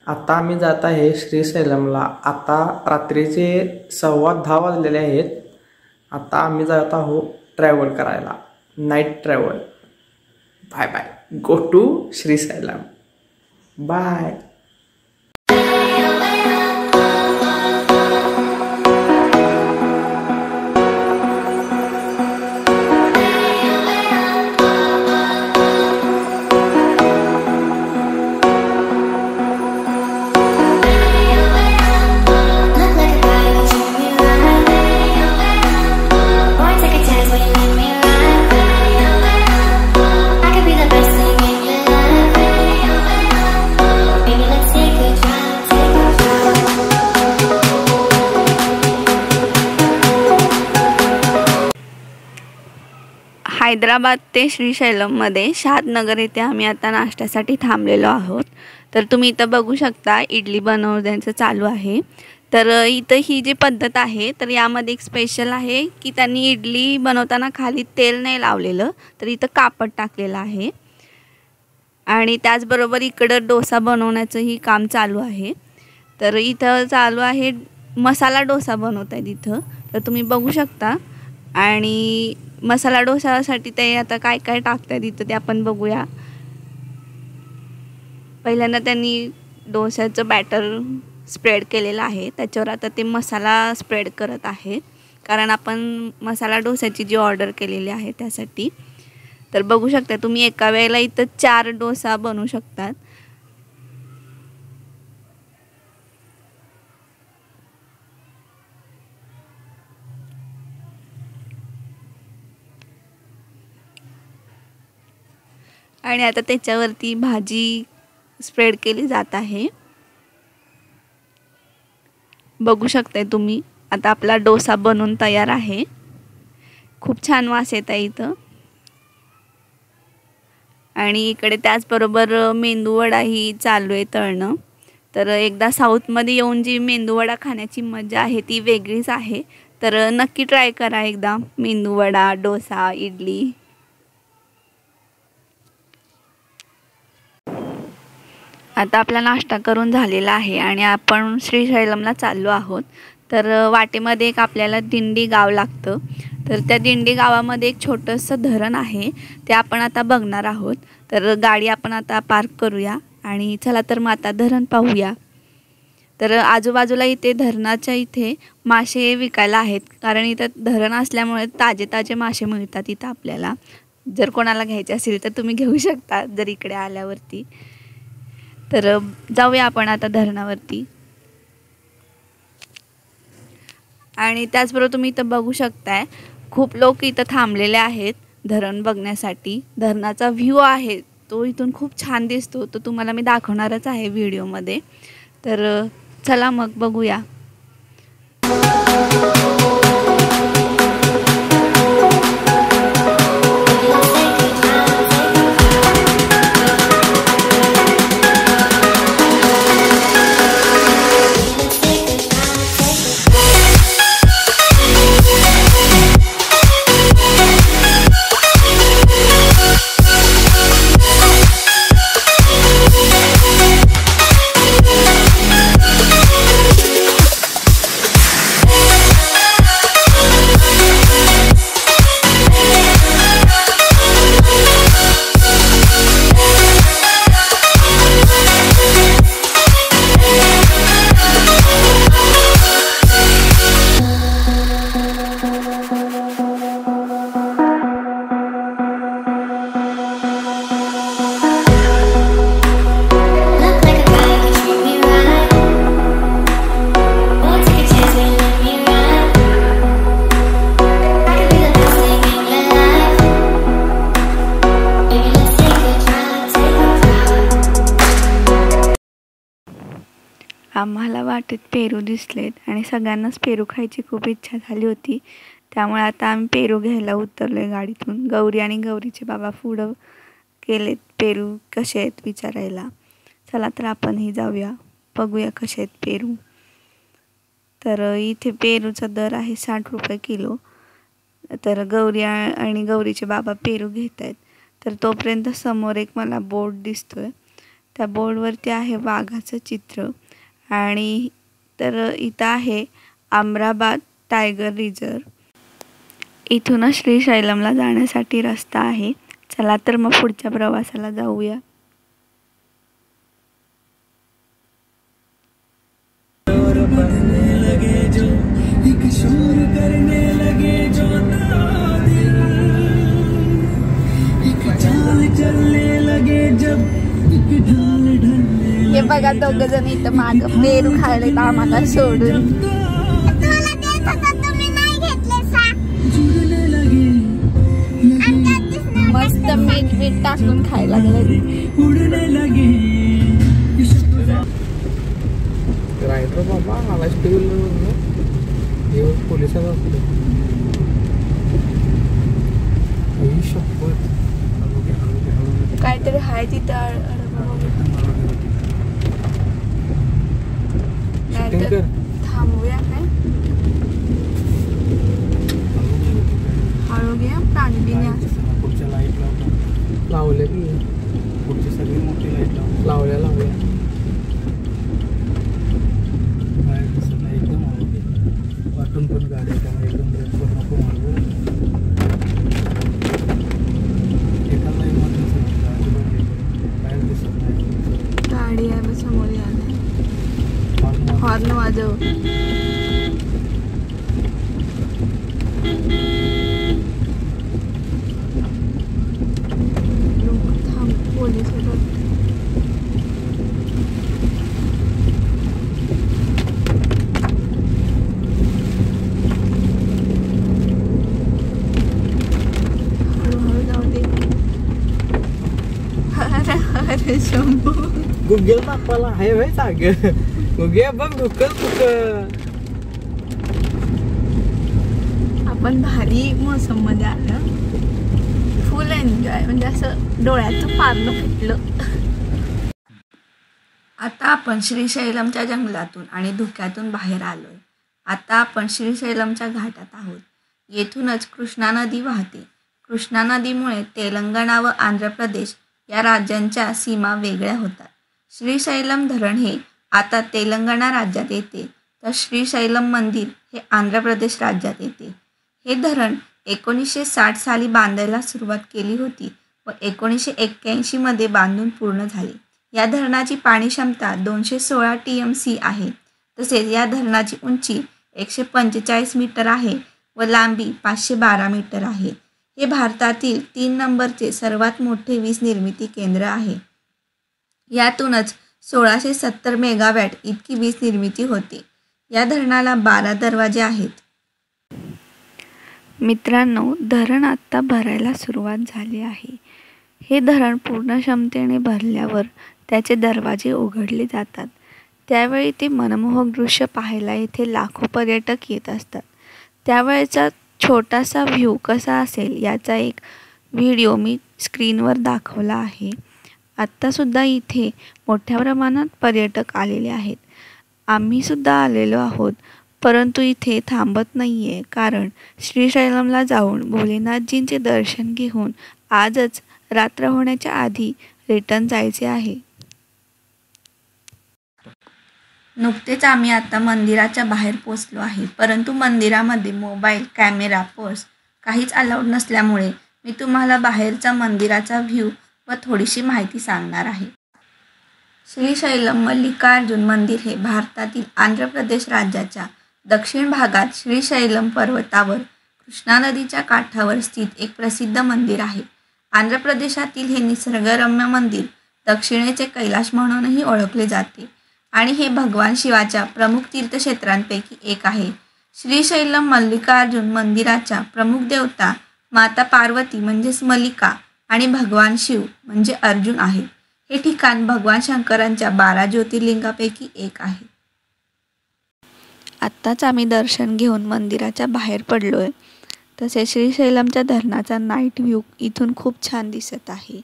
आता आम्ही जात आहे श्रीशैलमला। आता रात्रीचे 10:15 वाजलेले आहेत। आता आम्ही जात आहोत ट्रॅव्हल करायला, night travel. Bye bye, go to Srisailam, bye. Hyderabad ते श्रीशैलममध्ये शादनगर येथे आम्ही आता नाश्त्यासाठी थांबलेलो आहोत। तर तुम्ही इथं बघू शकता इडली बनवण्याचं चालू आहे। तर इथं ही जी पद्धत आहे तर यामध्ये एक स्पेशल आहे की त्यांनी इडली बनवताना खाली तेल नाही लावलेलं, तर इथं कापड टाकलेलं आहे। आणि त्याचबरोबर इकडं डोसा बनवण्याचंही काम चालू आहे। तर इथं चालू आहे मसाला डोसा बनवतायत इथं, तर तुम्ही बघू शकता। आणि मसाला डोसासाठी ते आता काय काय टाकतात इथं ते आपण बघूया। पहिल्यांदा त्यांनी डोस्याचं बॅटर स्प्रेड केलेलं आहे, त्याच्यावर आता ते मसाला स्प्रेड करत आहेत, कारण आपण मसाला डोस्याची जी ऑर्डर केलेली आहे त्यासाठी। तर बघू शकता तुम्ही एका वेळेला इथं 4 डोसा बनवू शकतात। आणि आता त्याच्यावरती भाजी स्प्रेड केली जात आहे। बघू शकताय तुम्ही, आता आपला डोसा बनवून तयार आहे। खूप छान वास येत आहे इथं। आणि इकडे त्याचबरोबर मेंदूवडाही चालू आहे तळणं। तर एकदा साऊथमध्ये येऊन जी मेंदूवडा खाण्याची मजा आहे ती वेगळीच आहे। तर नक्की ट्राय करा एकदा मेंदूवडा, डोसा, इडली। आता आपला नाश्ता करून झालेला आहे आणि आपण श्रीशैलमला चाललो आहोत। तर वाटेमध्ये एक आपल्याला दिंडी गाव लागतं, तर त्या दिंडी गावामध्ये एक छोटंसं धरण आहे, ते आपण आता बघणार आहोत। तर गाडी आपण आता पार्क करूया आणि चला तर मग आता धरण पाहूया। तर आजूबाजूला इथे धरणाच्या इथे मासे विकायला आहेत, कारण इथं धरण असल्यामुळे ताजे ताजे मासे मिळतात इथं आपल्याला। जर कोणाला घ्यायचे असेल तर तुम्ही घेऊ शकता जर इकडे आल्यावरती। तर जाऊया आपण आता धरणावरती। आणि त्याचबरोबर तुम्ही इथं बघू शकताय खूप लोक इथं थांबलेले आहेत धरण बघण्यासाठी। धरणाचा व्ह्यू आहे तो इथून खूप छान दिसतो, तो तुम्हाला मी दाखवणारच आहे व्हिडिओमध्ये। तर चला मग बघूया। आम्हाला वाटेत पेरू दिसलेत आणि सगळ्यांनाच पेरू खायची खूप इच्छा झाली होती, त्यामुळे आता आम्ही पेरू घ्यायला उतरलोय गाडीतून। गौरी आणि गौरीचे बाबा पुढं केलेत पेरू कसे आहेत विचारायला। चला तर आपणही जाऊया, बघूया कसे आहेत पेरू। तर इथे पेरूचा दर आहे 60 रुपये किलो। तर गौरी आणि गौरीचे बाबा पेरू घेत आहेत। तर तोपर्यंत समोर एक मला बोर्ड दिसतोय, त्या बोर्डवरती आहे वाघाचं चित्र आणि तर इथं आहे अमराबाद टायगर रिझर्व. इथूनच श्रीशैलमला जाण्यासाठी रस्ता आहे. चला तर मग पुढच्या प्रवासाला जाऊया. हे बघा दोघ जण इथं माग पेरू खायला आम्हाला सोडून. मस्त मीठ टाकून खायला लागले. रायडर बाबा मला पोलिसाला काहीतरी हाय तिथं. थांबूया काय हळू घ्या. प्राणी बिण्या पुढच्या लाईट लावले की पुढची सगळी मोठी लाईट लावल्या बाहेर दिसत नाही. एकदम वाटून पण गाडी त्यामुळे एकदम ब्रेक पण नको मारू. एका लाईन मध्ये बाहेर दिसत नाही. गाडी आहे समोर यायला. हॉर्न वाजव. पोलीस हळूहळू जाऊ दे. अरे शंभू गुगल मॅपला आहे भाई सांग. गुगे बघ गुगल कुठं. आपण भारी मोसम मध्ये आलं. फुल एन्जॉय म्हणजे असं डोळ्याचं पारणं फुटलं. आता आपण श्रीशैलमच्या जंगलातून आणि धुक्यातून बाहेर आलोय. आता आपण श्रीशैलमच्या घाटात आहोत. येथूनच कृष्णा नदी वाहते. कृष्णा नदीमुळे तेलंगणा व आंध्र प्रदेश या राज्यांच्या सीमा वेगळ्या होतात. श्रीशैलम धरण हे आता तेलंगणा राज्यात येते तर श्रीशैलम मंदिर हे आंध्र प्रदेश राज्यात येते. हे धरण 1960 साली बांधायला सुरुवात केली होती व 1981 मध्ये बांधून पूर्ण झाले. या धरणाची पाणी क्षमता 216 TMC आहे. तसेच या धरणाची उंची 145 मीटर आहे व लांबी 512 मीटर आहे. हे भारतातील 3 नंबरचे सर्वात मोठे वीज निर्मिती केंद्र आहे. यातूनच 1670 मेगावॅट इतकी वीज निर्मिती होते. या धरणाला 12 दरवाजे आहेत. मित्रांनो, धरण आत्ता भरायला सुरुवात झाली आहे. हे धरण पूर्ण क्षमतेने भरल्यावर त्याचे दरवाजे उघडले जातात. त्यावेळी ते मनमोहक दृश्य पाहायला येथे लाखो पर्यटक येत असतात. त्यावेळेचा छोटासा व्ह्यू कसा असेल याचा एक व्हिडिओ मी स्क्रीनवर दाखवला आहे. आत्तासुद्धा इथे मोठ्या प्रमाणात पर्यटक आलेले आहेत. आम्हीसुद्धा आलेलो आहोत, परंतु इथे थांबत नाही आहे, कारण श्रीशैलमला जाऊन भोलेनाथजींचे दर्शन घेऊन आजच रात्र होण्याच्या आधी रिटर्न जायचे आहे. नुकतेच आम्ही आता मंदिराच्या बाहेर पोचलो आहे, परंतु मंदिरामध्ये मोबाईल, कॅमेरा, पर्स काहीच अलाउड नसल्यामुळे मी तुम्हाला बाहेरचा मंदिराचा व्ह्यू व थोडीशी माहिती सांगणार आहे. श्रीशैलम मल्लिकार्जुन मंदिर हे भारतातील आंध्र प्रदेश राज्याच्या दक्षिण भागात श्रीशैलम पर्वतावर कृष्णा नदीच्या काठावर स्थित एक प्रसिद्ध मंदिर आहे. आंध्र प्रदेशातील हे निसर्गरम्य मंदिर दक्षिणेचे कैलाश म्हणूनही ओळखले जाते आणि हे भगवान शिवाच्या प्रमुख तीर्थक्षेत्रांपैकी एक आहे. श्रीशैलम मल्लिकार्जुन मंदिराच्या प्रमुख देवता माता पार्वती म्हणजेच मल्लिका आणि भगवान शिव म्हणजे अर्जुन आहेत. हे ठिकाण भगवान शंकरांच्या 12 ज्योतिर्लिंगापैकी एक आहे. आत्ताच आम्ही दर्शन घेऊन मंदिराच्या बाहेर पडलोय. तसेच श्रीशैलमच्या धरणाचा नाईट व्ह्यू इथून खूप छान दिसत आहे.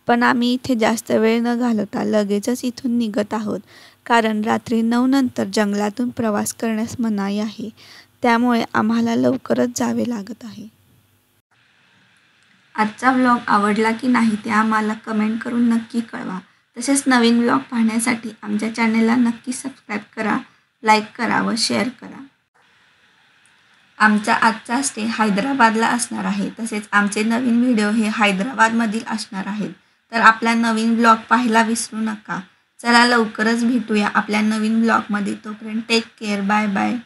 पण आम्ही इथे जास्त वेळ न घालवता लगेचच इथून निघत आहोत, कारण रात्री 9 नंतर जंगलातून प्रवास करण्यास मनाई आहे. त्यामुळे आम्हाला लवकरच जावे लागत आहे. आजचा व्लॉग आवडला की नाही ते आम्हाला कमेंट करून नक्की कळवा. तसेच नवीन ब्लॉग पाहण्यासाठी आमच्या चॅनलला नक्की सबस्क्राईब करा, लाईक करा व शेअर करा. आमचा आजचा स्टे हैदराबादला असणार आहे. तसेच आमचे नवीन व्हिडिओ हे हैदराबादमधील असणार आहेत. तर आपला नवीन ब्लॉग पाहायला विसरू नका. चला लवकरच भेटूया आपल्या नवीन ब्लॉगमध्ये. तोपर्यंत टेक केअर. Bye bye.